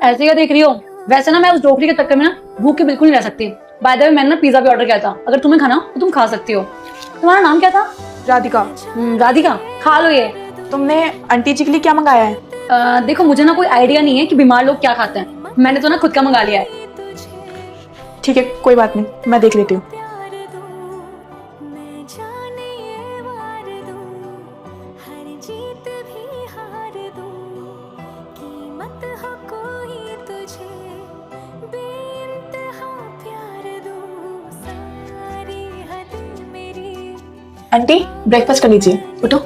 ऐसे क्या देख रही हो? वैसे ना मैं उस ढोकली के चक्कर में ना भूख के बिल्कुल नहीं रह सकती। बाय द वे मैंने ना पिज्जा भी ऑर्डर किया था, अगर तुम्हें खाना हो तो तुम खा सकती हो। तुम्हारा नाम क्या था? राधिका, राधिका। खा लो ये। तुमने आंटी जी के लिए क्या मंगाया है? देखो मुझे ना कोई आइडिया नहीं है कि बीमार लोग क्या खाते हैं, मैंने तो ना खुद का मंगा लिया है। ठीक है, कोई बात नहीं, मैं देख लेती हूँ। आंटी, ब्रेकफास्ट कर लीजिए, उठो।